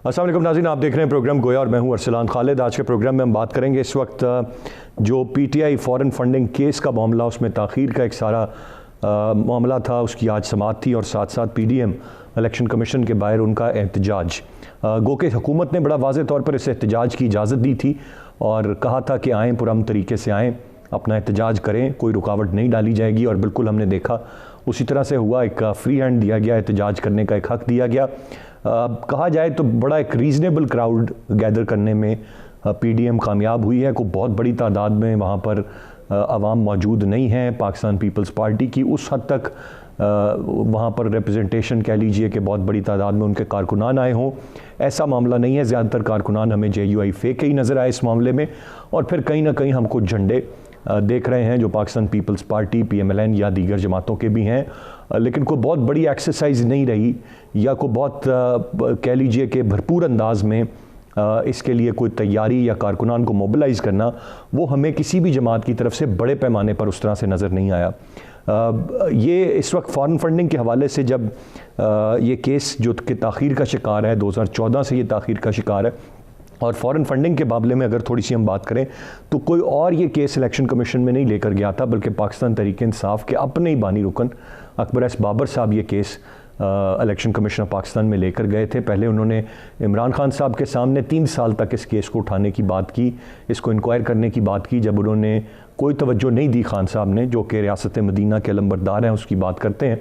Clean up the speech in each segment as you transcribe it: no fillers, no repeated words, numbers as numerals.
अस्सलाम वालेकुम नाज़रीन, आप देख रहे हैं प्रोग्राम गोया और मैं हूं अरसलान खालिद। आज के प्रोग्राम में हम बात करेंगे इस वक्त जो पीटीआई फॉरेन फंडिंग केस का मामला, उसमें ताख़ीर का एक सारा मामला था, उसकी आज समाअत थी और साथ साथ पीडीएम इलेक्शन कमीशन के बाहर उनका एहतजाज। गो के हुकूमत ने बड़ा वाज़ेह तौर पर इस एहतजाज की इजाज़त दी थी और कहा था कि आएँ, पुरअमन तरीके से आएँ, अपना एहतजाज करें, कोई रुकावट नहीं डाली जाएगी। और बिल्कुल हमने देखा उसी तरह से हुआ। एक फ्री हैंड दिया गया, एहतजाज करने का एक हक़ दिया गया। कहा जाए तो बड़ा एक रीज़नेबल क्राउड गैदर करने में पीडीएम कामयाब हुई है। को बहुत बड़ी तादाद में वहाँ पर अवाम मौजूद नहीं हैं। पाकिस्तान पीपल्स पार्टी की उस हद तक वहाँ पर रिप्रेजेंटेशन कह लीजिए कि बहुत बड़ी तादाद में उनके कारकुनान आए हों, ऐसा मामला नहीं है। ज़्यादातर कारकुनान हमें JUI फेक ही नज़र आए इस मामले में। और फिर कहीं ना कहीं हम कुछ झंडे देख रहे हैं जो पाकिस्तान पीपल्स पार्टी, PMLN या दीगर जमातों के भी हैं, लेकिन कोई बहुत बड़ी एक्सरसाइज नहीं रही या कोई बहुत कह लीजिए कि भरपूर अंदाज में इसके लिए कोई तैयारी या कारकुनान को मोबिलाइज़ करना, वो हमें किसी भी जमात की तरफ से बड़े पैमाने पर उस तरह से नज़र नहीं आया। ये इस वक्त फॉरेन फंडिंग के हवाले से जब ये केस जो कि ताख़ीर का शिकार है, 2014 से ये ताख़ीर का शिकार है, और फॉरेन फंडिंग के मामले में अगर थोड़ी सी हम बात करें तो कोई और ये केस इलेक्शन कमीशन में नहीं लेकर गया था, बल्कि पाकिस्तान तहरीक इंसाफ के अपने ही बानी रुकन अकबर एस बाबर साहब ये case election commission of Pakistan में लेकर गए थे। पहले उन्होंने इमरान खान साहब के सामने 3 साल तक इस केस को उठाने की बात की, इसको इंक्वायर करने की बात की। जब उन्होंने कोई तवज्जो नहीं दी खान साहब ने, जो कि रियासत मदीना के अलंबरदार हैं, उसकी बात करते हैं,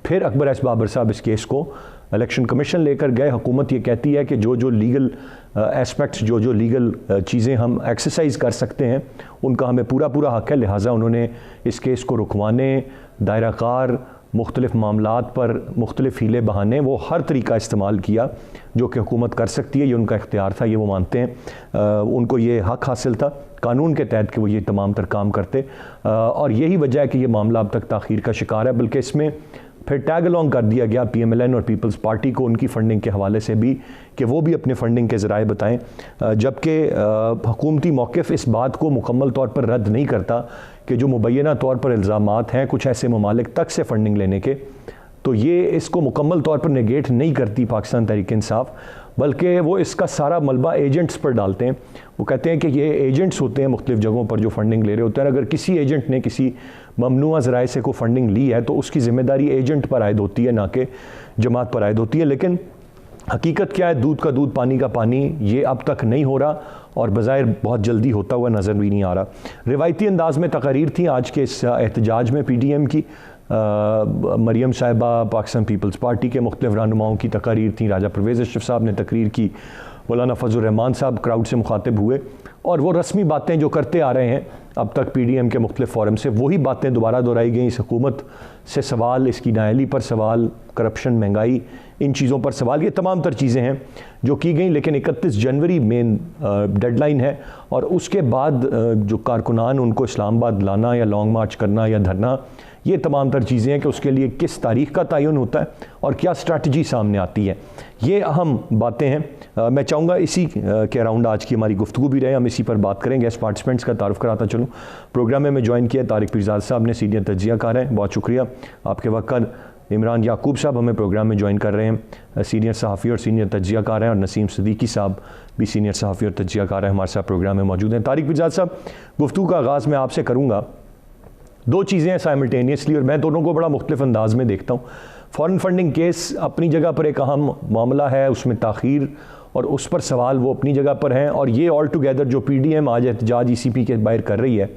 फिर अकबर एस बाबर साहब इस केस को इलेक्शन कमीशन लेकर गए। हुकूमत ये कहती है कि जो जो लीगल एस्पेक्ट्स, जो जो लीगल चीज़ें हम एक्सरसाइज कर सकते हैं, उनका हमें पूरा पूरा हक़ है। लिहाजा उन्होंने इस केस को रुकवाने, दायरा कार, मुख्तलिफ मामलात पर मुख्तलिफ हीले बहाने, वो हर तरीका इस्तेमाल किया जो कि हुकूमत कर सकती है। ये उनका इख्तियार था, ये वो मानते हैं। उनको ये हक़ हासिल था कानून के तहत कि वो ये तमाम तर काम करते, और यही वजह है कि ये मामला अब तक ताख़ीर का शिकार है। बल्कि इसमें फिर टैग अलॉन्ग कर दिया गया PMLN और पीपल्स पार्टी को उनकी फ़ंडिंग के हवाले से भी, कि वो भी अपने फ़ंडिंग के ज़राए बताएं, जबकि हुकूमती मौक़िफ़ इस बात को मुकम्मल तौर पर रद्द नहीं करता कि जो मुबैना तौर पर इल्ज़ामात हैं कुछ ऐसे ममालिक तक से फ़ंडिंग लेने के, तो ये इसको मुकम्मल तौर पर नेगेट नहीं करती पाकिस्तान तहरीक इंसाफ, बल्कि वो इसका सारा मलबा एजेंट्स पर डालते हैं। वो कहते हैं कि ये एजेंट्स होते हैं मुख्तलिफ़ जगहों पर जो फ़ंडिंग ले रहे होते हैं। अगर किसी एजेंट ने किसी ममनुआ ज़राए से कोई फ़ंडिंग ली है तो उसकी ज़िम्मेदारी एजेंट पर आयद होती है, ना कि जमात पर आयद होती है। लेकिन हकीकत क्या है, दूध का दूध पानी का पानी, ये अब तक नहीं हो रहा और बज़ाहिर बहुत जल्दी होता हुआ नज़र भी नहीं आ रहा। रिवायती अंदाज में तकारीर थी आज के इस एहतजाज में PDM की। मरियम साहिबा, पाकिस्तान पीपल्स पार्टी के मुख्तलिफ रहनुमाओं की तकारीर थी। राजा परवेज़ अशरफ साहब ने तकरीर की, मौलाना फजल रहमान साहब क्राउड से मुखातिब हुए और वो रस्मी बातें जो करते आ रहे हैं अब तक PDM के मुख्तलिफ फोरम से, वही बातें दोबारा दोहराई गई। इस हुकूमत से सवाल, इसकी नाअहली पर सवाल, करप्शन, महंगाई, इन चीज़ों पर सवाल, ये तमाम तर चीज़ें हैं जो की गई। लेकिन 31 जनवरी मेन डेडलाइन है और उसके बाद जो कारकुनान, उनको इस्लामाबाद लाना या लॉन्ग मार्च करना या धरना, ये तमाम तर चीज़ें हैं कि उसके लिए किस तारीख़ का तयन होता है और क्या स्ट्रैटेजी सामने आती है, ये अहम बातें हैं। मैं चाहूँगा इसी के अराउंड आज की हमारी गुफ्तगू भी रहे, हम इसी पर बात करेंगे। गेस्ट पार्टिसिपेंट्स का तारुफ कराता चलूँ। प्रोग्राम में ज्वाइन किया तारिक पीरजादा साहब ने, सीनियर तज्ज़ियाकार हैं, बहुत शुक्रिया आपके वक्त। इमरान याकूब साहब हमें प्रोग्राम में ज्वाइन कर रहे हैं, सीनियर सहाफ़ी और सीनियर तज्ज़ियाकार हैं, और नसीम सिद्दीकी साहब भी सीनियर सहाफ़ी और तज्ज़ियाकार हैं, हमारे साथ प्रोग्राम में मौजूद हैं। तारिक पीरजादा साहब, गुफ्तगू का आगाज़ मैं आपसे करूँगा। 2 चीज़ें हैं साइमल्टेनियसली और मैं दोनों को बड़ा मुख्तलिफ अंदाज में देखता हूँ। फॉरेन फंडिंग केस अपनी जगह पर एक अहम मामला है, उसमें ताख़ीर और उस पर सवाल वो अपनी जगह पर हैं, और ये ऑल टुगेदर जो PDM आज एहतजाज ECP के बाहर कर रही है,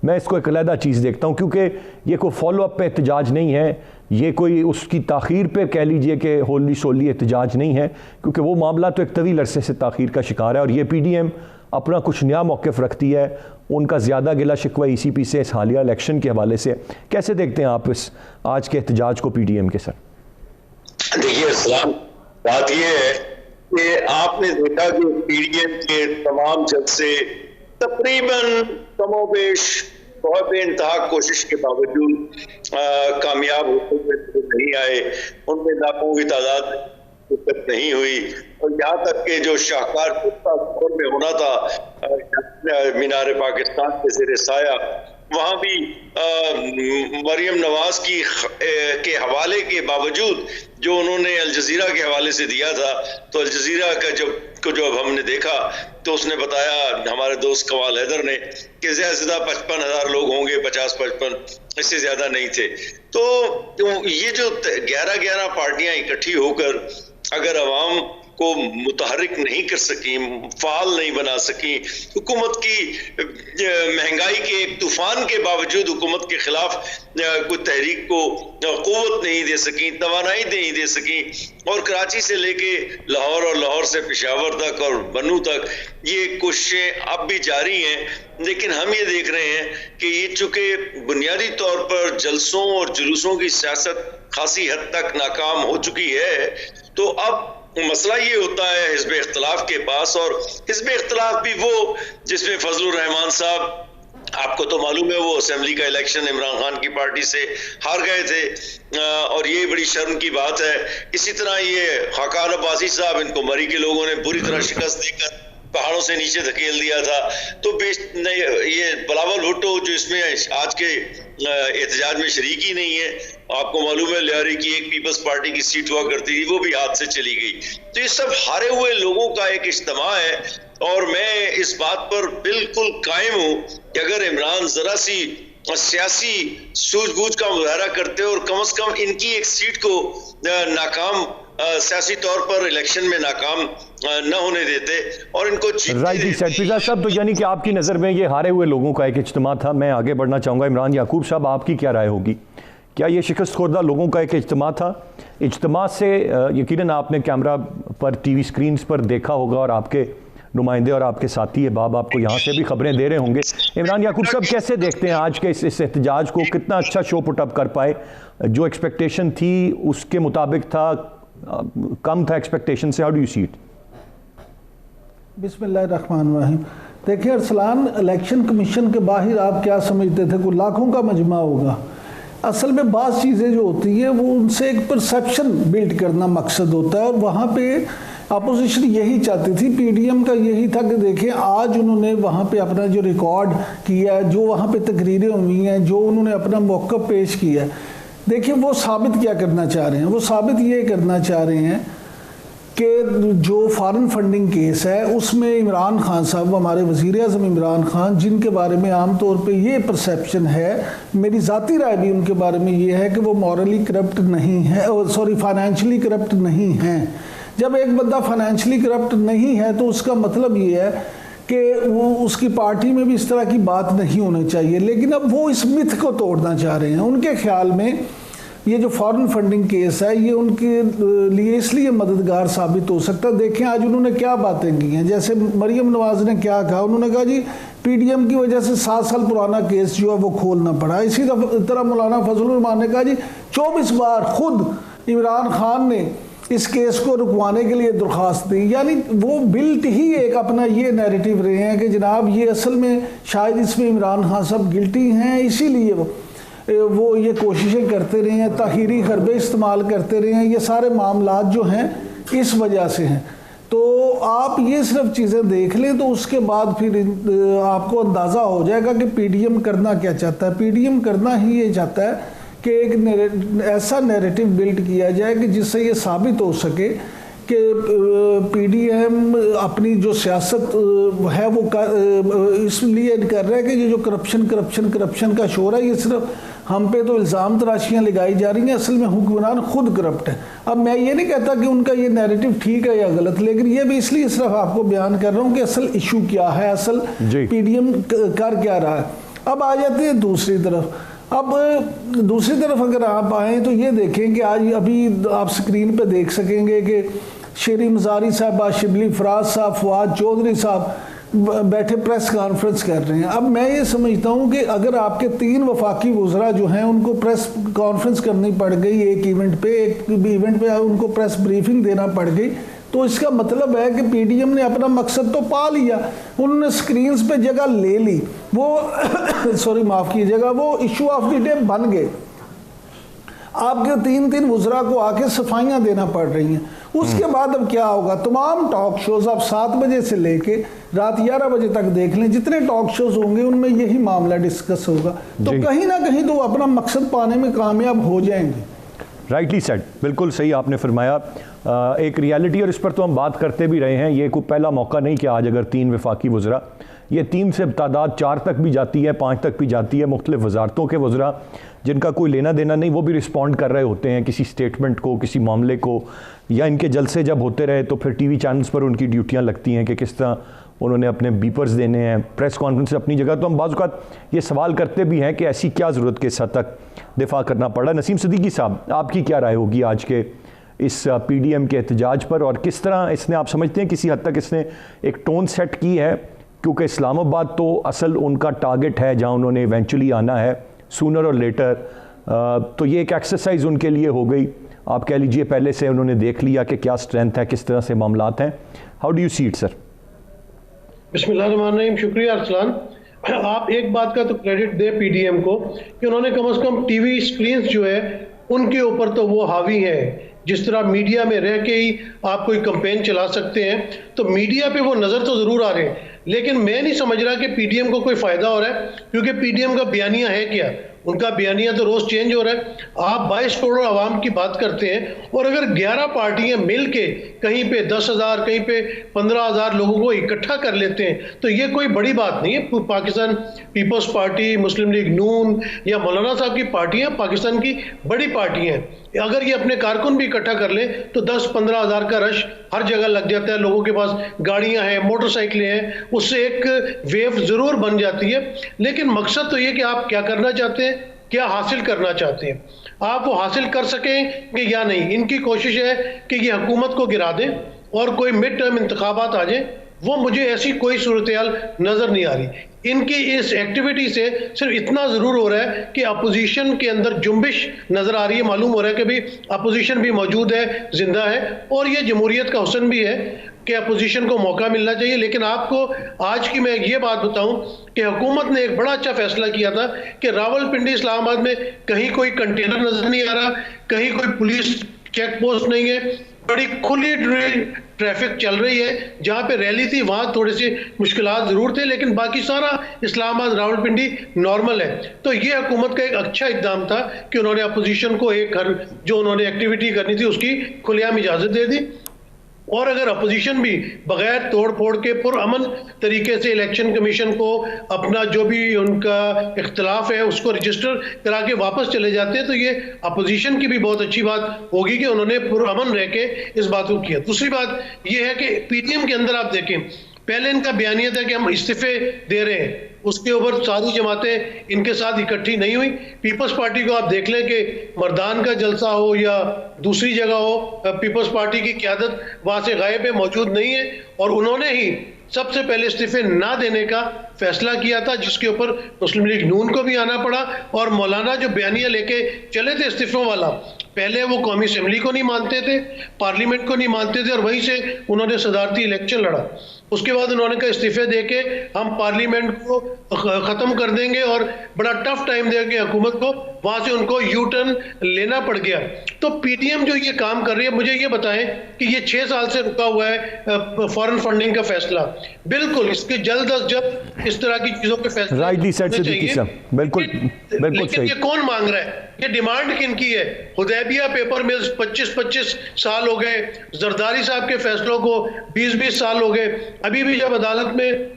मैं इसको एक अलहदा चीज़ देखता हूँ, क्योंकि ये कोई फॉलो अप पे एहतजाज नहीं है, ये कोई उसकी ताख़ीर पे कह लीजिए कि होली सोली एहतजाज नहीं है, क्योंकि वो मामला तो एक तवील अरसे से ताख़ीर का शिकार है और ये PDM अपना कुछ नया मौक़िफ़ रखती है। उनका ज़्यादा गिला शिकवा ECP से, इस हालिया इलेक्शन के हवाले से। कैसे देखते हैं आप इस आज के एहतजाज को PDM के सर? देखिए इस्लाम, बात यह है कि आपने देखा कि PDM के तमाम जलसे तकरीबन कमोबेश बहुत बेइंतहा कोशिश के बावजूद कामयाब होते हुए नहीं आए। उनमें लाखों की तादाद दिक्कत नहीं हुई, और यहाँ तक के जो शाहकार में होना था मीनार पाकिस्तान के ज़ेरे साया, वहां भी मरियम नवाज के हवाले के बावजूद जो उन्होंने अल जजीरा के हवाले से दिया था, तो अल जजीरा का जब हमने देखा तो उसने बताया, हमारे दोस्त कमाल हैदर ने, कि ज्यादा से ज्यादा 55,000 लोग होंगे, 50-55, इससे ज्यादा नहीं थे। तो ये जो 11 पार्टियां इकट्ठी होकर अगर अवाम को मुतहरिक नहीं कर सकी, फाल नहीं बना सकी, हुकूमत की महंगाई के एक तूफान के बावजूद हुकूमत के खिलाफ कोई तहरीक को क़ुव्वत नहीं दे सकी, तवानाई नहीं दे सकी, और कराची से लेके लाहौर और लाहौर से पेशावर तक और बनू तक ये कोशिशें अब भी जारी हैं। लेकिन हम ये देख रहे हैं कि ये चूंकि बुनियादी तौर पर जलसों और जुलूसों की सियासत खासी हद तक नाकाम हो चुकी है, तो अब मसला ये होता है हिज़्ब इख्तिलाफ के पास, और हिज़्ब इख्तिलाफ भी वो जिसमें फजलुर रहमान साहब, आपको तो मालूम है वो असेंबली का इलेक्शन इमरान खान की पार्टी से हार गए थे, और ये बड़ी शर्म की बात है। इसी तरह ये खाकान अब्बासी साहब, इनको मरी के लोगों ने बुरी तरह शिकस्त देकर पहाड़ों से नीचे धकेल दिया था। तो ये बिलावल भुट्टो जो इसमें आज के एहतजाज में शरीक ही नहीं है, आपको मालूम है लियारी की एक पीपल्स पार्टी की सीट हुआ करती थी, वो भी हाथ से चली गई। तो ये सब हारे हुए लोगों का एक इज्तिमा है, और मैं इस बात पर बिल्कुल कायम हूं कि अगर इमरान जरा सी सियासी सूझबूझ का मुजाहरा करते और कम से कम इनकी एक सीट को नाकाम सियासी तौर पर इलेक्शन में नाकाम न होने देते और इनको राइट फिजा साहब, तो यानी कि आपकी नज़र में ये हारे हुए लोगों का एक इज्तिमा था। मैं आगे बढ़ना चाहूँगा। इमरान याकूब साहब, आपकी क्या राय होगी? क्या ये शिकस्त खुर्दा लोगों का एक इज्तिमा था? इज्तिमा से यकीनन आपने कैमरा पर, टीवी स्क्रीन्स पर देखा होगा, और आपके नुमाइंदे और आपके साथी अहबाब आपको यहाँ से भी खबरें दे रहे होंगे। इमरान याकूब साहब, कैसे देखते हैं आज के इस एहतजाज को? कितना अच्छा शो पुटअप कर पाए? जो एक्सपेक्टेशन थी उसके मुताबिक था, कम था एक्सपेक्टेशन से? How do you see it? बिस्मिल्लाहिर्रहमानिर्रहीम। देखिए अरसलान, इलेक्शन कमीशन के बाहर आप क्या समझते थे कोई लाखों का मजमा होगा? असल में बात चीज़ें जो होती हैं वो उनसे एक परसेप्शन बिल्ड करना मकसद होता है, और वहाँ पे अपोजिशन यही चाहती थी, पीडीएम का यही था कि देखिए आज उन्होंने वहाँ पे अपना जो रिकॉर्ड किया है, जो वहाँ पे तकरीरें हुई हैं, जो उन्होंने अपना मौक़िफ़ पेश किया है, देखिए वो साबित क्या करना चाह रहे हैं? वो साबित ये करना चाह रहे हैं कि जो फॉरेन फंडिंग केस है उसमें इमरान खान साहब, हमारे वज़ीर-ए-आज़म इमरान खान, जिनके बारे में आम तौर पे ये परसेप्शन है, मेरी ज़ाती राय भी उनके बारे में ये है कि वो मॉरली करप्ट नहीं है, सॉरी फाइनेंशियली करप्ट नहीं हैं। जब एक बंदा फाइनेंशियली करप्ट नहीं है तो उसका मतलब ये है कि वो उसकी पार्टी में भी इस तरह की बात नहीं होनी चाहिए। लेकिन अब वो इस मिथ को तोड़ना चाह रहे हैं। उनके ख्याल में ये जो फॉरेन फंडिंग केस है ये उनके लिए इसलिए मददगार साबित हो सकता है। देखें आज उन्होंने क्या बातें की हैं। जैसे मरियम नवाज ने क्या कहा, उन्होंने कहा जी पीडीएम की वजह से 7 साल पुराना केस जो है वो खोलना पड़ा। इसी तरह मौलाना फजलुर रहमान ने कहा जी 24 बार खुद इमरान खान ने इस केस को रुकवाने के लिए दरख्वास्त दी। यानी वो बिल्ट ही एक अपना ये नैरेटिव रहे हैं कि जनाब ये असल में शायद इसमें इमरान खान साहब गिल्टी हैं, इसीलिए वो ये कोशिशें करते रहे हैं, ताहीरी हरबे इस्तेमाल करते रहे हैं। ये सारे मामलात जो हैं इस वजह से हैं। तो आप ये सिर्फ चीज़ें देख लें तो उसके बाद फिर आपको अंदाज़ा हो जाएगा कि पीडीएम करना क्या चाहता है। पीडीएम करना ही ये चाहता है कि एक ऐसा नैरेटिव बिल्ड किया जाए कि जिससे ये साबित हो सके कि पीडीएम अपनी जो सियासत है वो इसलिए कर रहा है कि ये जो करप्शन का शोर है, ये सिर्फ हम पे तो इल्ज़ाम तराशियाँ लगाई जा रही हैं, असल में हुक्मरान खुद करप्ट है। अब मैं ये नहीं कहता कि उनका ये नैरेटिव ठीक है या गलत, लेकिन ये भी इसलिए सिर्फ आपको बयान कर रहा हूँ कि असल इशू क्या है, असल पीडीएम कर क्या रहा है। अब आ जाते हैं दूसरी तरफ। अब दूसरी तरफ अगर आप आएँ तो ये देखें कि आज अभी आप स्क्रीन पे देख सकेंगे कि शेरी मज़ारी साहब, शिबली फराज साहब, फवाद चौधरी साहब बैठे प्रेस कॉन्फ्रेंस कर रहे हैं। अब मैं ये समझता हूँ कि अगर आपके 3 वफाकी वज़रा जो हैं उनको प्रेस कॉन्फ्रेंस करनी पड़ गई एक इवेंट पे उनको प्रेस ब्रीफिंग देना पड़ गई, तो इसका मतलब है कि पीडीएम ने अपना मकसद तो पा लिया, उन्होंने स्क्रीन्स पे जगह ले ली, वो सॉरी माफ़ कीजिएगा, वो इशू ऑफ द डे बन गए। आपके 3-3 वज़रा को आके सफाइयाँ देना पड़ रही हैं। उसके बाद अब क्या होगा, तमाम टॉक शोज़ आप 7 बजे से लेके रात 11 बजे तक देख लें, जितने टॉक शोज़ होंगे उनमें यही मामला डिस्कस होगा। तो कहीं ना कहीं तो अपना मकसद पाने में कामयाब हो जाएंगे। राइटली सेड, बिल्कुल सही आपने फरमाया। एक रियलिटी, और इस पर तो हम बात करते भी रहे हैं, ये कोई पहला मौका नहीं कि आज अगर 3 वफाकी वज़रा, ये 3 से तादाद 4 तक भी जाती है, 5 तक भी जाती है, मुख्तलिफ वजारतों के वज़रा जिनका कोई लेना देना नहीं, वो भी रिस्पॉन्ड कर रहे होते हैं किसी स्टेटमेंट को, किसी मामले को, या इनके जलसे जब होते रहे तो फिर टीवी चैनल्स पर उनकी ड्यूटियाँ लगती हैं कि किस तरह उन्होंने अपने बीपर्स देने हैं, प्रेस कॉन्फ्रेंस अपनी जगह। तो हम बाज़ औक़ात ये सवाल करते भी हैं कि ऐसी क्या ज़रूरत के इस हद तक दिफा करना पड़ा। नसीम सिद्दीकी साहब, आपकी क्या राय होगी आज के इस PDM के एहतजाज पर, और किस तरह इसने, आप समझते हैं किसी हद तक इसने एक टोन सेट की है, क्योंकि इस्लामाबाद तो असल उनका टारगेट है जहां उन्होंने इवेंचुअली आना है सूनर और लेटर, तो ये एक एक्सरसाइज उनके लिए हो गई, आप कह लीजिए पहले से उन्होंने देख लिया कि क्या स्ट्रेंथ है, किस तरह से मामलात हैं। How do you see it sir? बिस्मिल्लाहिर्रहमानिर्रहीम। शुक्रिया अरसलान। आप एक बात का तो क्रेडिट दे PDM को कि उन्होंने कम से कम टीवी स्क्रीन जो है उनके ऊपर तो वो हावी है। जिस तरह मीडिया में रह के ही आप कोई कैंपेन चला सकते हैं, तो मीडिया पे वो नज़र तो ज़रूर आ रहे हैं, लेकिन मैं नहीं समझ रहा कि PDM को कोई फ़ायदा हो रहा है, क्योंकि PDM का बयानिया है क्या? उनका बयानिया तो रोज़ चेंज हो रहा है। आप 22 करोड़ आवाम की बात करते हैं, और अगर 11 पार्टियां मिल के कहीं पे 10,000, कहीं पे 15,000 लोगों को इकट्ठा कर लेते हैं, तो ये कोई बड़ी बात नहीं है। पाकिस्तान पीपल्स पार्टी, मुस्लिम लीग नून या मौलाना साहब की पार्टियां पाकिस्तान की बड़ी पार्टियां हैं। अगर ये अपने कारकुन भी इकट्ठा कर लें तो 10-15 हज़ार का रश हर जगह लग जाता है, लोगों के पास गाड़ियां हैं, मोटरसाइकिलें हैं, उससे एक वेव ज़रूर बन जाती है। लेकिन मकसद तो ये कि आप क्या करना चाहते हैं, क्या हासिल करना चाहते हैं, आप वो हासिल कर सकें कि या नहीं। इनकी कोशिश है कि ये हुकूमत को गिरा दें और कोई मिड टर्म इंतखाबात आ जाए, वो मुझे ऐसी कोई सूरत-ए-हाल नज़र नहीं आ रही। इनकी इस एक्टिविटी से सिर्फ इतना ज़रूर हो रहा है कि अपोजिशन के अंदर जुम्बिश नज़र आ रही है, मालूम हो रहा है कि भाई अपोजिशन भी मौजूद है, जिंदा है, और ये जमहूरियत का हुस्न भी है कि अपोजिशन को मौका मिलना चाहिए। लेकिन आपको आज की मैं ये बात बताऊं कि हुकूमत ने एक बड़ा अच्छा फैसला किया था कि रावलपिंडी इस्लामाबाद में कहीं कोई कंटेनर नज़र नहीं आ रहा, कहीं कोई पुलिस चेक पोस्ट नहीं है, बड़ी खुली ट्रैफिक चल रही है। जहां पे रैली थी वहां थोड़े से मुश्किलात जरूर थे, लेकिन बाकी सारा इस्लामाबाद रावलपिंडी नॉर्मल है। तो ये हुकूमत का एक अच्छा इक़दाम था कि उन्होंने अपोजिशन को एक जो उन्होंने एक्टिविटी करनी थी उसकी खुलेआम इजाज़त दे दी। और अगर अपोजिशन भी बगैर तोड़ फोड़ के पुरअमन तरीके से इलेक्शन कमीशन को अपना जो भी उनका इख्तलाफ है उसको रजिस्टर करा के वापस चले जाते हैं, तो ये अपोजिशन की भी बहुत अच्छी बात होगी कि उन्होंने पुरअमन रह के इस बात को किया। दूसरी बात ये है कि PDM के अंदर आप देखें, पहले इनका बयानिया था कि हम इस्तीफे दे रहे हैं, उसके ऊपर सारी जमातें इनके साथ इकट्ठी नहीं हुई। पीपल्स पार्टी को आप देख लें कि मर्दान का जलसा हो या दूसरी जगह हो, पीपल्स पार्टी की क़यादत वहाँ से गायब है, मौजूद नहीं है, और उन्होंने ही सबसे पहले इस्तीफे ना देने का फैसला किया था, जिसके ऊपर मुस्लिम लीग नून को भी आना पड़ा। और मौलाना जो बयानिया लेके चले थे इस्तीफों वाला, पहले वो कौमी असम्बली को नहीं मानते थे, पार्लियामेंट को नहीं मानते थे, और वहीं से उन्होंने सदारती इलेक्शन लड़ा। उसके बाद उन्होंने कहा इस्तीफे देके हम पार्लियामेंट को ख़त्म कर देंगे, और बड़ा टफ टाइम देंगे हुकूमत को, वहाँ से उनको यू टर्न लेना पड़ गया। तो PDM जो ये काम कर रही है, मुझे ये बताएं कि ये 6 साल से रुका हुआ है फॉरेन फंडिंग का फैसला, बिल्कुल इसके जल्द अज जल्द इस तरह की चीज़ों के फैसले राइटली सेड सिद्दीकी साहब, बिल्कुल बिल्कुल सही। ये कौन मांग रहा है? ये डिमांड किनकी है? हुदैबिया पेपर मिल्स 25-25 साल हो गए, जरदारी साहब के फैसलों को 20-20 साल हो गए। अभी भी जब अदालत में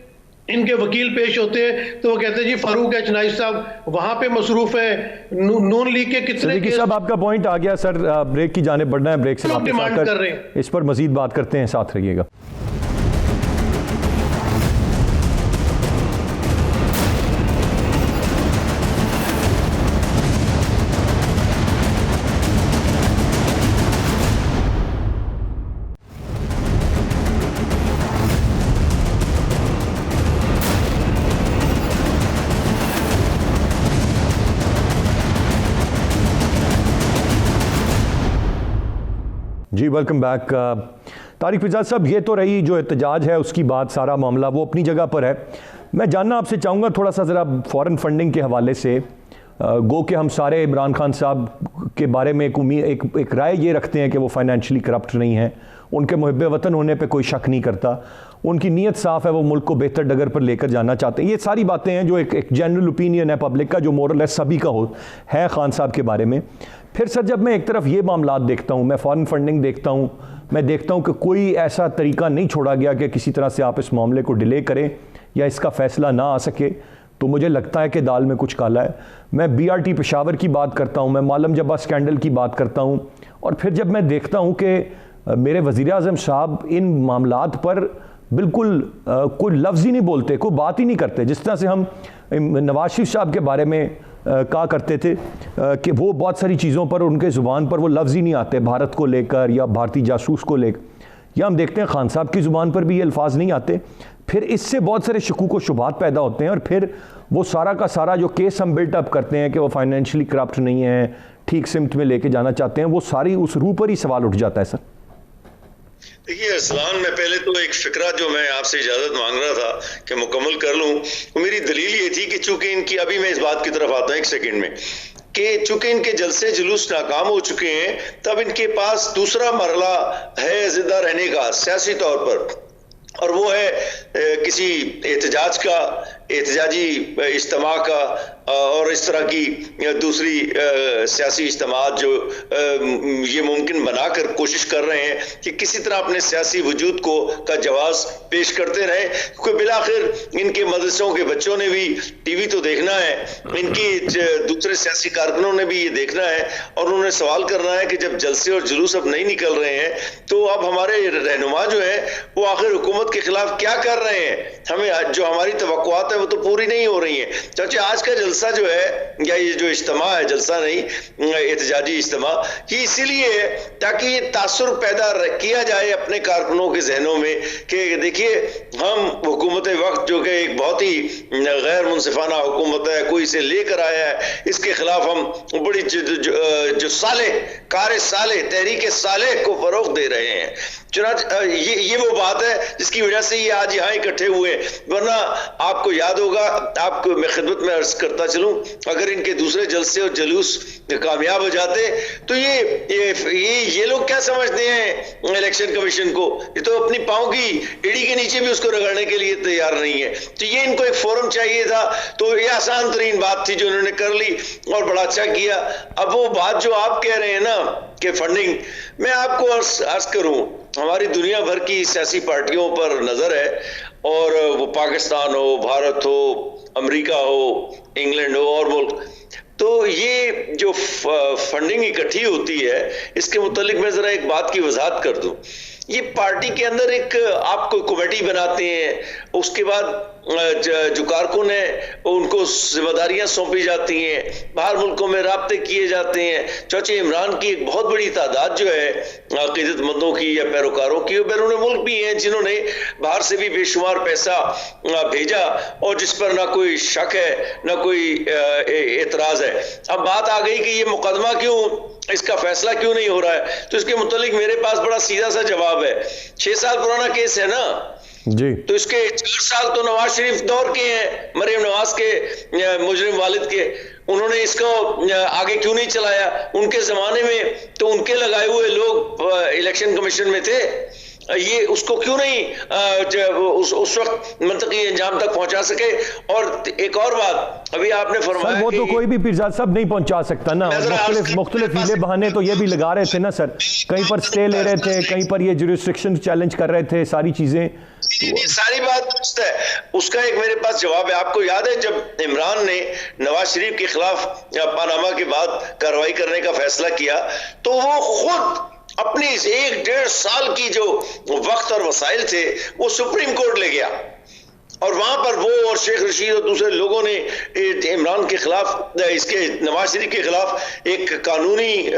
इनके वकील पेश होते हैं तो वो कहते हैं जी फारूक एच नाइस साहब वहां पे मसरूफ है, नून लीग के कितने केस। साहब आपका पॉइंट आ गया सर, ब्रेक की जाने बढ़ना है, ब्रेक से वापस डिमांड कर रहे हैं, इस पर मजीद बात करते हैं, साथ रहिएगा। जी वेलकम बैक। तारिक फिजाज साहब, ये तो रही जो एहतजाज है उसकी बात, सारा मामला वो अपनी जगह पर है। मैं जानना आपसे चाहूँगा थोड़ा सा ज़रा फ़ॉरेन फंडिंग के हवाले से, गो के हम सारे इमरान खान साहब के बारे में एक राय ये रखते हैं कि वो फाइनेंशियली करप्ट नहीं है, उनके मुहिब वतन होने पे कोई शक नहीं करता, उनकी नीयत साफ़ है, वो मुल्क को बेहतर डगर पर लेकर जाना चाहते हैं। ये सारी बातें हैं जो एक जनरल ओपिनियन है पब्लिक का, जो मोरलेस सभी का है खान साहब के बारे में। फिर सर जब मैं एक तरफ ये मामला देखता हूँ, मैं फॉरेन फंडिंग देखता हूँ, मैं देखता हूँ कि कोई ऐसा तरीका नहीं छोड़ा गया कि किसी तरह से आप इस मामले को डिले करें या इसका फ़ैसला ना आ सके, तो मुझे लगता है कि दाल में कुछ काला है। मैं BRT पेशावर की बात करता हूँ, मैं मालम जब्बा स्कैंडल की बात करता हूँ, और फिर जब मैं देखता हूँ कि मेरे वज़ीर आज़म साहब इन मामलात पर बिल्कुल कोई लफ्ज़ ही नहीं बोलते, कोई बात ही नहीं करते। जिस तरह से हम नवाज शरीफ साहब के बारे में कहा करते थे कि वो बहुत सारी चीज़ों पर उनके ज़ुबान पर वो लफ्ज़ ही नहीं आते, भारत को लेकर या भारतीय जासूस को लेकर, या हम देखते हैं खान साहब की ज़ुबान पर भी ये अल्फाज नहीं आते। फिर इससे बहुत सारे शकूक व शुबात पैदा होते हैं, और फिर वो सारा का सारा जो केस हम बिल्टअप करते हैं कि वो फाइनेंशियली करप्ट नहीं है, ठीक सिमत में लेके जाना चाहते हैं, वो सारी उस रूह पर ही सवाल उठ जाता है। सर देखिए अरसलान, मैं पहले तो एक फिक्रा जो मैं आपसे इजाजत मांग रहा था कि मुकम्मल कर लूं, तो मेरी दलील ये थी कि चूंकि इनकी, अभी मैं इस बात की तरफ आता हूं एक सेकंड में, कि चूंकि इनके जलसे जुलूस नाकाम हो चुके हैं, तब इनके पास दूसरा मरला है जिंदा रहने का सियासी तौर पर, और वो है किसी एहतजाजी इज्तिमा का और इस तरह की दूसरी सियासी इज्तिमात जो ये मुमकिन बनाकर कोशिश कर रहे हैं कि किसी तरह अपने सियासी वजूद का जवाब पेश करते रहे। क्योंकि बिलाखिर इनके मदरसों के बच्चों ने भी टीवी तो देखना है, इनकी दूसरे सियासी कारकुनों ने भी ये देखना है, और उन्होंने सवाल करना है कि जब जलसे और जुलूस अब नहीं निकल रहे हैं, तो अब हमारे रहनुमा जो है वो आखिर हुकूमत के खिलाफ क्या कर रहे हैं। हमें जो हमारी तवक्कुआत है वो तो पूरी नहीं हो रही है। चाचा आज का जलसा जो है, या ये जो इज्तिमा है, जलसा नहीं एहतजाजी इज्तिमा, ये इसीलिए है ताकि ये तासुर पैदा किया जाए अपने कारकुनों के जहनों में कि देखिए हम हुकूमत वक्त जो कि एक बहुत ही गैर मुनसिफाना हुकूमत है, कोई इसे लेकर आया है, इसके खिलाफ हम बड़ी जो साले कार साले तहरीक साले को फरोग दे रहे हैं। चुनांचे ये वो बात है जिसकी वजह से ये आज यहाँ इकट्ठे हुए। वरना आपको याद होगा, आपको मैं खिदमत में अर्ज करता चलूं, अगर इनके दूसरे जलसे और जलूस कामयाब हो जाते तो ये लोग क्या समझते हैं इलेक्शन कमीशन को, ये तो अपनी पांव की एड़ी के नीचे भी उसको रगड़ने के लिए तैयार नहीं है। तो ये इनको एक फोरम चाहिए था, तो ये आसान तरीन बात थी जो उन्होंने कर ली और बड़ा अच्छा किया। अब वो बात जो आप कह रहे हैं ना कि फंडिंग, मैं आपको अर्ज करूं, हमारी दुनिया भर की सियासी पार्टियों पर नजर है, और वो पाकिस्तान हो, भारत हो, अमेरिका हो, इंग्लैंड हो और मुल्क, तो ये जो फंडिंग इकट्ठी होती है, इसके मुतालिक मैं जरा एक बात की वजाहत कर दूं। ये पार्टी के अंदर एक आप कोई कमेटी बनाते हैं, उसके बाद जो कारकुन है उनको जिम्मेदारियां सौंपी जाती हैं, बाहर मुल्कों में राब्ते किए जाते हैं। चौचे इमरान की एक बहुत बड़ी तादाद जो है अकीदतमंदों की या पैरोकारों की, बैरून मुल्क भी हैं जिन्होंने बाहर से भी बेशुमार पैसा भेजा, और जिस पर ना कोई शक है ना कोई एतराज है। अब बात आ गई कि ये मुकदमा क्यों, इसका फैसला क्यों नहीं हो रहा है, तो इसके मुतालिक मेरे पास बड़ा सीधा सा जवाब है। 6 साल पुराना केस है ना जी, तो इसके 4 साल तो नवाज शरीफ दौर के हैं, मरियम नवाज के मुजरिम वालिद के, उन्होंने इसको आगे क्यों नहीं चलाया? उनके जमाने में तो उनके लगाए हुए लोग इलेक्शन कमीशन में थे, ये उसको क्यों नहीं उस वक्त मंतकी अंजाम तक पहुंचा सके? और एक और बात अभी आपने फरमाया, वो तो कोई भी पीरजाद साहब नहीं पहुंचा सकता ना, मुख्तलिफ हीले बहाने तो ये भी लगा रहे थे ना सर, कहीं पर स्टे ले रहे थे, कहीं पर ये जुरिस्डिक्शन चैलेंज कर रहे थे, सारी चीजें, सारी बात दुरुस्त है। उसका एक मेरे पास जवाब है। आपको याद है जब इमरान ने नवाज शरीफ के खिलाफ पानामा के बाद कार्रवाई करने का फैसला किया, तो वो खुद अपनी 1-1.5 साल की जो वक्त और वसाइल थे वो सुप्रीम कोर्ट ले गया, और वहां पर वो और शेख रशीद और दूसरे लोगों ने इमरान के खिलाफ, इसके नवाज शरीफ के खिलाफ एक कानूनी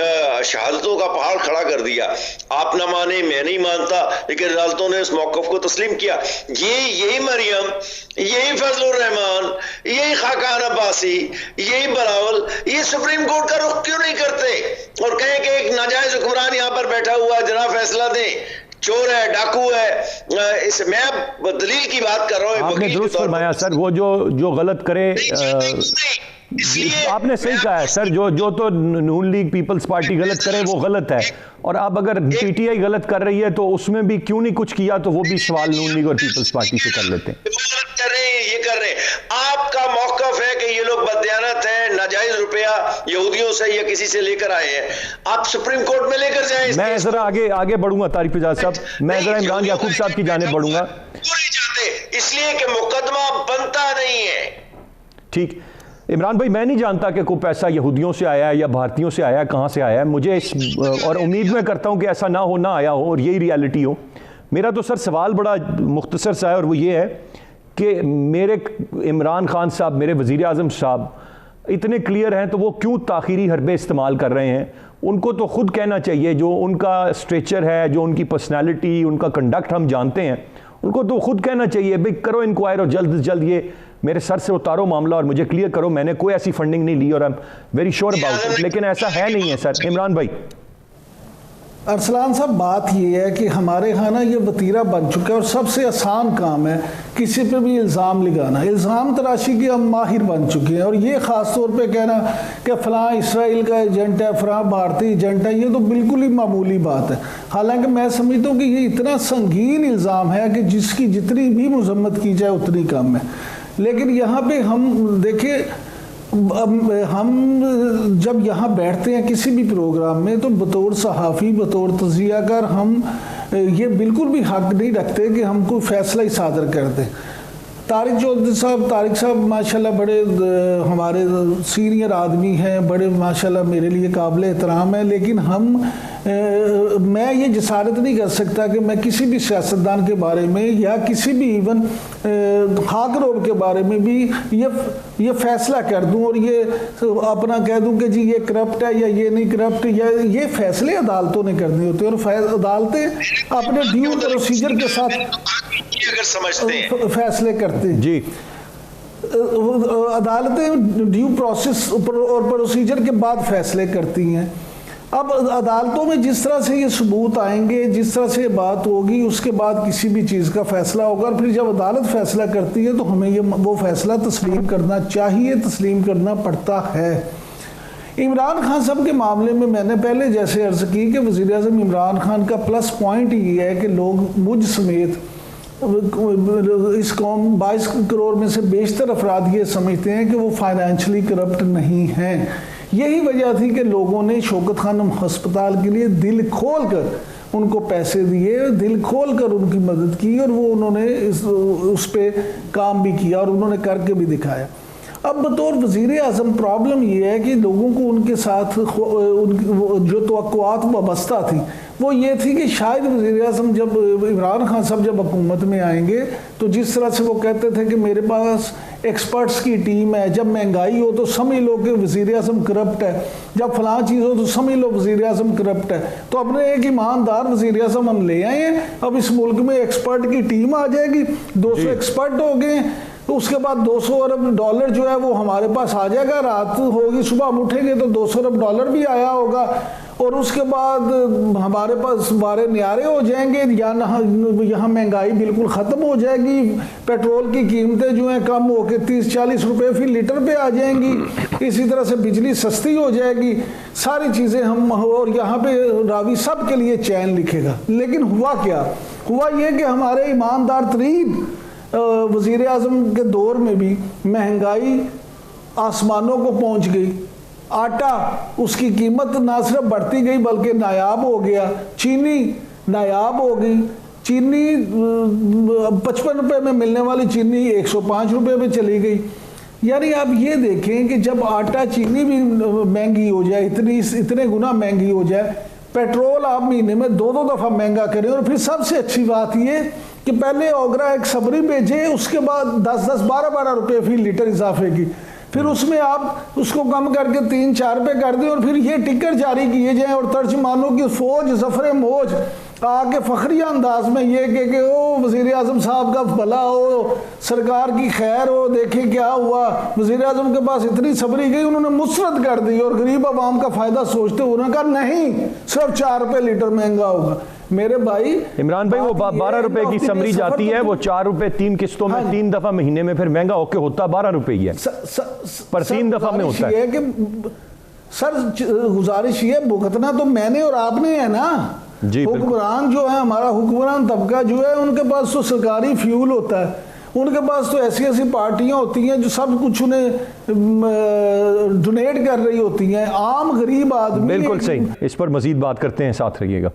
शहादतों का पहाड़ खड़ा कर दिया। आप ना माने, मैं नहीं मानता, लेकिन अदालतों ने उस मौक़िफ़ को तस्लीम किया। यही मरियम, यही फजलुर रहमान, यही खाकान अब्बासी, यही बलावल, ये सुप्रीम कोर्ट का रुख क्यों नहीं करते और कहें कि एक नाजायज हुक्मरान यहाँ पर बैठा हुआ, जरा फैसला दें, चोर है, डाकू है। इस मैं अब दलील की बात कर रहा हूँ, आपने दुरुस्त फरमाया सर, वो जो गलत करे आपने सही कहा है सर, जो तो नून लीग पीपल्स पार्टी गलत करे वो गलत है, और अब अगर पीटीआई गलत कर रही है तो उसमें भी क्यों नहीं कुछ किया, तो वो भी सवाल नून लीग और पीपल्स पार्टी से कर लेते हैं। ये कर रहे हैं। आपका मौकफ है कि ये लोग बददियानत हैं, नाजायज रुपया यहूदियों से या किसी से लेकर आए हैं, आप सुप्रीम कोर्ट में लेकर जाएं। मैं जरा आगे बढ़ूंगा तारिक फिजाज साहब, मैं जरा इमरान याकूब साहब की जानिब बढ़ूंगा। इसलिए कि मुकदमा बनता नहीं है। ठीक, इमरान भाई, मैं नहीं जानता कि कोई पैसा यहूदियों से आया है या भारतीयों से आया है, कहाँ से आया है मुझे और उम्मीद में करता हूँ कि ऐसा ना हो, ना आया हो और यही रियलिटी हो। मेरा तो सर सवाल बड़ा मुख्तसर सा है, और वो ये है कि मेरे इमरान खान साहब, मेरे वज़ीर आज़म साहब इतने क्लियर हैं तो वो क्यों ताख़ीरी हरबे इस्तेमाल कर रहे हैं? उनको तो ख़ुद कहना चाहिए, जो उनका स्ट्रेचर है, जो उनकी पर्सनैलिटी, उनका कंडक्ट हम जानते हैं, उनको तो ख़ुद कहना चाहिए भाई करो इंक्वायर और जल्द से जल्द ये मेरे सर से उतारो मामला और मुझे क्लियर करो, मैंने कोई ऐसी फंडिंग नहीं ली और I am very sure about it. लेकिन ऐसा है नहीं है सर। इमरान भाई। अरसलान साहब, बात ये है कि हमारे यहाँ ना ये वतीरा बन चुका है और सबसे आसान काम है किसी पे भी इल्ज़ाम लगाना। इल्ज़ाम तराशी के हम माहिर बन चुके हैं, और ये ख़ास तौर पे कहना कि फ़लाँ इसराइल का एजेंट है, फ़लाँ भारतीय एजेंट है, ये तो बिल्कुल ही मामूली बात है। हालांकि मैं समझता हूँ कि ये इतना संगीन इल्ज़ाम है कि जिसकी जितनी भी मजम्मत की जाए उतनी कम है। लेकिन यहाँ पर हम देखिए, हम जब यहाँ बैठते हैं किसी भी प्रोग्राम में तो बतौर सहाफ़ी, बतौर तज़कियाकार हम ये बिल्कुल भी हक नहीं रखते कि हम कोई फ़ैसला ही सादर कर दें। तारिक साहब माशाल्लाह बड़े हमारे सीनियर आदमी हैं, बड़े माशाल्लाह मेरे लिए काबिल एहतराम है, लेकिन मैं ये जसारत नहीं कर सकता कि मैं किसी भी सियासतदान के बारे में या किसी भी इवन खाकरोब के बारे में भी ये फैसला कर दूं और ये अपना कह दूं कि जी ये करप्ट है या ये नहीं करप्ट, या ये फैसले अदालतों ने करने होते हैं और अदालतें अपने ड्यू प्रोसीजर के साथ अगर समझते हैं फैसले करते हैं। जी, अदालतें ड्यू प्रोसेस और प्रोसीजर के बाद फैसले करती हैं। अब अदालतों में जिस तरह से ये सबूत आएंगे, जिस तरह से बात होगी, उसके बाद किसी भी चीज़ का फैसला होगा, और फिर जब अदालत फैसला करती है तो हमें ये वो फैसला तस्लीम करना चाहिए, तस्लीम करना पड़ता है। इमरान खान साहब के मामले में मैंने पहले जैसे अर्ज़ की कि वज़ीर आज़म इमरान खान का प्लस पॉइंट ये है कि लोग मुझ समेत इस कौम 22 करोड़ में से बेशतर अफराद ये समझते हैं कि वो फाइनेंशियली करप्ट नहीं हैं। यही वजह थी कि लोगों ने शौकत खानम हस्पताल के लिए दिल खोल कर उनको पैसे दिए, दिल खोल कर उनकी मदद की, और वो उन्होंने उस पर काम भी किया और उन्होंने करके भी दिखाया। अब बतौर वज़ीर आज़म प्रॉब्लम ये है कि लोगों को उनके साथ जो तवक्कुआत वाबस्ता थी वो ये थी कि शायद वज़ीर आज़म जब इमरान खान साहब जब हुकूमत में आएंगे तो जिस तरह से वो कहते थे कि मेरे पास एक्सपर्ट्स की टीम है, जब महंगाई हो तो समझ लो कि वज़ीर आज़म करप्ट है, जब फलां चीज़ हो तो समझ लो वज़ीर आज़म करप्ट है। तो अपने एक ईमानदार वज़ीर आज़म हम ले आए हैं, अब इस मुल्क में एक्सपर्ट की टीम आ जाएगी, 200 एक्सपर्ट हो गए, तो उसके बाद 200 अरब डॉलर जो है वो हमारे पास आ जाएगा, रात होगी सुबह हम उठेंगे तो 200 अरब डॉलर भी आया होगा, और उसके बाद हमारे पास बारे न्यारे हो जाएंगे, यहाँ महंगाई बिल्कुल ख़त्म हो जाएगी, पेट्रोल की कीमतें जो हैं कम होकर 30-40 रुपये फी लीटर पे आ जाएंगी, इसी तरह से बिजली सस्ती हो जाएगी, सारी चीज़ें हम, और यहाँ पे रावी सब के लिए चैन लिखेगा। लेकिन हुआ क्या? हुआ ये कि हमारे ईमानदार तरीन वज़ीर आज़म के दौर में भी महंगाई आसमानों को पहुँच गई, आटा उसकी कीमत ना सिर्फ बढ़ती गई बल्कि नायाब हो गया, चीनी नायाब हो गई, चीनी 55 रुपये में मिलने वाली चीनी 105 रुपये में चली गई। यानी आप ये देखें कि जब आटा चीनी भी महंगी हो जाए, इतने गुना महंगी हो जाए, पेट्रोल आप महीने में 2-2 दफ़ा महंगा करें, और फिर सबसे अच्छी बात ये कि पहले ओगरा एक सबरी भेजे, उसके बाद 10-10, 12-12 रुपये फी लीटर इजाफे की, फिर उसमें आप उसको कम करके 3-4 रुपये कर दें, और फिर ये टिकर जारी किए जाएं और तर्जमानों की फौज ज़फ़र मौज आके फखरिया अंदाज में ये कि ओ वज़ीर आज़म साहब का भला हो, सरकार की खैर हो, देखें क्या हुआ, वज़ीर आज़म के पास इतनी सबरी गई, उन्होंने मुसरत कर दी और गरीब आवाम का फ़ायदा सोचते हुए उन्होंने कहा नहीं सिर्फ 4 रुपये लीटर महंगा होगा। मेरे भाई इमरान भाई, वो 12 रुपए की समरी जाती है, वो 4 रुपए 3 किस्तों में 3 दफ़ा महीने में, फिर महंगा होके होता 12 रुपए ही है, पर 3 दफ़ा में होता है कि सर गुजारिश ये भुगतना तो मैंने और आपने है ना। हुक्मरान जो है, हमारा हुक्मरान तबका जो है, उनके पास तो सरकारी फ्यूल होता है, उनके पास तो ऐसी ऐसी पार्टियां होती हैं जो सब कुछ उन्हें डोनेट कर रही होती हैं। आम गरीब आदमी, बिल्कुल सही। इस पर मजीद बात करते हैं, साथ रहिएगा।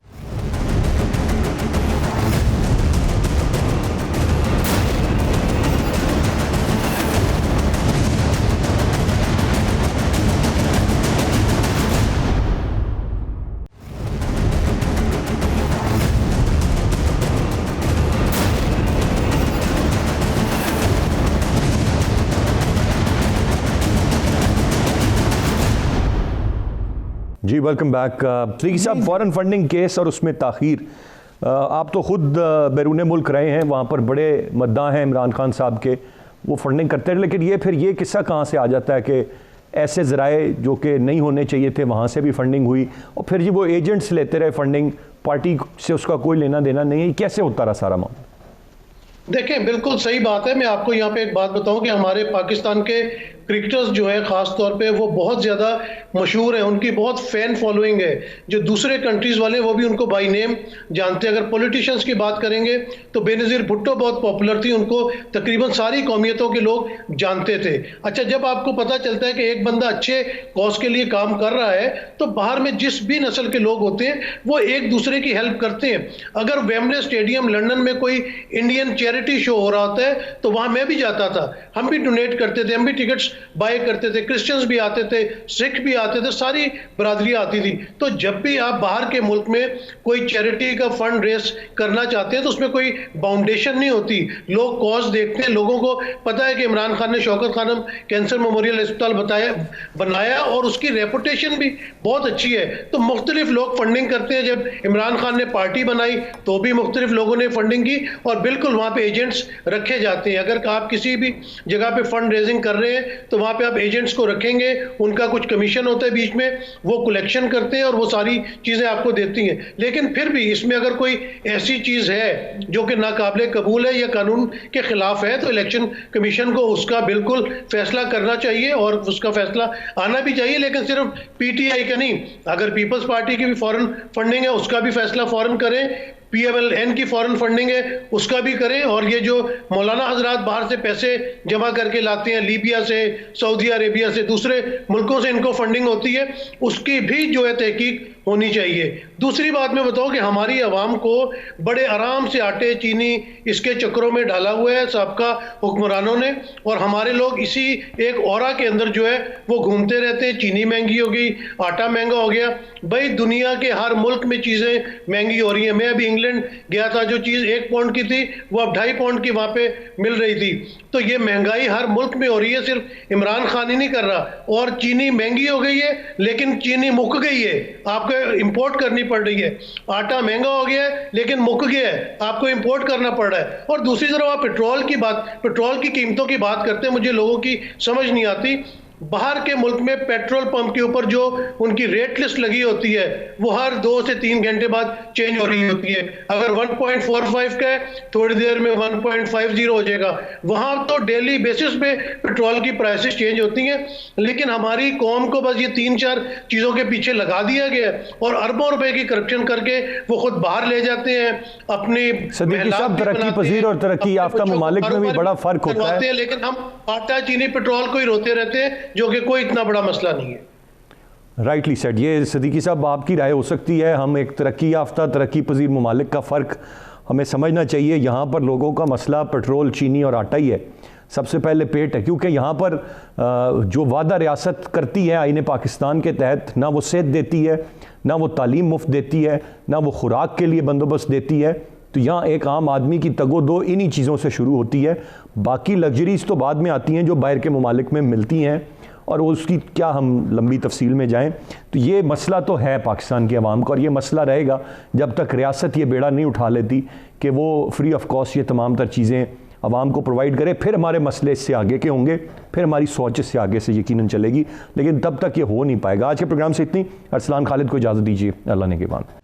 जी वेलकम बैक। सदीकी साहब, फॉरेन फंडिंग केस और उसमें ताख़ीर, आप तो ख़ुद बैरून मुल्क रहे हैं, वहाँ पर बड़े मद्दाह हैं इमरान खान साहब के, वो फंडिंग करते हैं, लेकिन ये किस्सा कहाँ से आ जाता है कि ऐसे ज़राए जो कि नहीं होने चाहिए थे वहाँ से भी फंडिंग हुई, और फिर जी वो एजेंट्स लेते रहे फंडिंग, पार्टी से उसका कोई लेना देना नहीं है, कैसे होता रहा सारा मामला? देखें, बिल्कुल सही बात है। मैं आपको यहाँ पे एक बात बताऊं कि हमारे पाकिस्तान के क्रिकेटर्स जो है ख़ास तौर पे वो बहुत ज़्यादा मशहूर हैं, उनकी बहुत फ़ैन फॉलोइंग है। जो दूसरे कंट्रीज़ वाले वो भी उनको बाई नेम जानते हैं। अगर पॉलिटिशियंस की बात करेंगे तो बेनज़ीर भुट्टो बहुत पॉपुलर थी, उनको तकरीबन सारी कौमियतों के लोग जानते थे। अच्छा, जब आपको पता चलता है कि एक बंदा अच्छे कॉज के लिए काम कर रहा है तो बाहर में जिस भी नस्ल के लोग होते हैं वो एक दूसरे की हेल्प करते हैं। अगर वेम्बले स्टेडियम लंदन में कोई इंडियन चैरिटी शो हो रहा होता है तो वहाँ मैं भी जाता था, हम भी डोनेट करते थे, हम भी टिकट्स बाय करते थे, क्रिश्चियंस भी आते थे, सिख भी आते थे, सारी बरादरी आती थी। तो जब भी आप बाहर के मुल्क में कोई चैरिटी का फंड रेस करना चाहते हैं तो उसमें कोई बाउंडेशन नहीं होती, लोग कॉज देखते हैं। लोगों को पता है कि इमरान खान ने शौकत खानम कैंसर मेमोरियल अस्पताल बनाया और उसकी रेपुटेशन भी बहुत अच्छी है, तो मुख्तलिफ लोग फंडिंग करते हैं। जब इमरान खान ने पार्टी बनाई तो भी मुख्तलिफ लोगों ने फंडिंग की, और बिल्कुल वहाँ पे एजेंट्स रखे जाते हैं। अगर आप किसी भी जगह पे फंड रेजिंग कर रहे हैं तो वहाँ पे आप एजेंट्स को रखेंगे, उनका कुछ कमीशन होता है बीच में, वो कलेक्शन करते हैं और वो सारी चीज़ें आपको देती हैं। लेकिन फिर भी इसमें अगर कोई ऐसी चीज़ है जो कि नाकाबिले कबूल है या कानून के खिलाफ है तो इलेक्शन कमीशन को उसका बिल्कुल फैसला करना चाहिए और उसका फैसला आना भी चाहिए। लेकिन सिर्फ पीटीआई का नहीं, अगर पीपल्स पार्टी की भी फॉरेन फंडिंग है उसका भी फैसला फॉरेन करें, PMLN की फॉरेन फंडिंग है उसका भी करें, और ये जो मौलाना हजरात बाहर से पैसे जमा करके लाते हैं, लीबिया से, सऊदी अरेबिया से, दूसरे मुल्कों से इनको फंडिंग होती है, उसकी भी जो है तहकीक होनी चाहिए। दूसरी बात मैं बताऊं कि हमारी आवाम को बड़े आराम से आटे चीनी इसके चक्करों में डाला हुआ है सबका हुक्मरानों ने, और हमारे लोग इसी एक औरा के अंदर जो है वो घूमते रहते हैं। चीनी महंगी हो गई, आटा महंगा हो गया। भाई दुनिया के हर मुल्क में चीज़ें महंगी हो रही हैं। मैं अभी इंग्लैंड गया था, जो चीज़ 1 पाउंड की थी वो अब 2.5 पाउंड की वहाँ पे मिल रही थी। तो ये महंगाई हर मुल्क में हो रही है, सिर्फ इमरान खान ही नहीं कर रहा। और चीनी महंगी हो गई है लेकिन चीनी मुक गई है, आपको इंपोर्ट करनी पड़ रही है। आटा महंगा हो गया है लेकिन मुक गया है, आपको इंपोर्ट करना पड़ रहा है। और दूसरी तरफ आप पेट्रोल की कीमतों की बात करते हैं, मुझे लोगों की समझ नहीं आती। बाहर के मुल्क में पेट्रोल पंप के ऊपर जो उनकी रेट लिस्ट लगी होती है वो हर 2 से 3 घंटे बाद चेंज हो रही होती है। अगर 1.45 का है थोड़ी देर में 1.50 हो जाएगा। वहां तो डेली बेसिस पे पेट्रोल की प्राइसेस चेंज होती हैं। लेकिन हमारी कौम को बस ये 3-4 चीज़ों के पीछे लगा दिया गया और अरबों रुपए की करप्शन करके वो खुद बाहर ले जाते हैं अपनी। सदीकी साहब, तरक्की पजीर और तरक्की याफ्ता ममालिक में भी बड़ा फर्क होता है, लेकिन हम आटा चीनी पेट्रोल को ही रोते रहते हैं जो कि कोई इतना बड़ा मसला नहीं है। Rightly said. ये सदीकी साहब आपकी राय हो सकती है। हम एक तरक्की याफ्ता तरक्की पजीर ममालिक का फ़र्क हमें समझना चाहिए। यहाँ पर लोगों का मसला पेट्रोल, चीनी और आटा ही है, सबसे पहले पेट है। क्योंकि यहाँ पर जो वादा रियासत करती है आईने पाकिस्तान के तहत, ना वो सेहत देती है, ना वो तालीम मुफ्त देती है, ना वो खुराक के लिए बंदोबस्त देती है। तो यहाँ एक आम आदमी की तगोदो इन्हीं चीज़ों से शुरू होती है। बाकी लग्जरीज़ तो बाद में आती हैं जो बाहर के ममालिक में मिलती हैं, और उसकी क्या हम लंबी तफसील में जाएं, तो ये मसला तो है पाकिस्तान की आवाम का, और ये मसला रहेगा जब तक रियासत ये बेड़ा नहीं उठा लेती कि वो फ्री ऑफ कॉस्ट ये तमाम तर चीज़ें आवाम को प्रोवाइड करे। फिर हमारे मसले इससे आगे के होंगे, फिर हमारी सोच इससे आगे से यकीनन चलेगी, लेकिन तब तक ये हो नहीं पाएगा। आज के प्रोग्राम से इतनी। अरसलान खालिद को इजाज़त दीजिए, अल्लाह ने के बाद।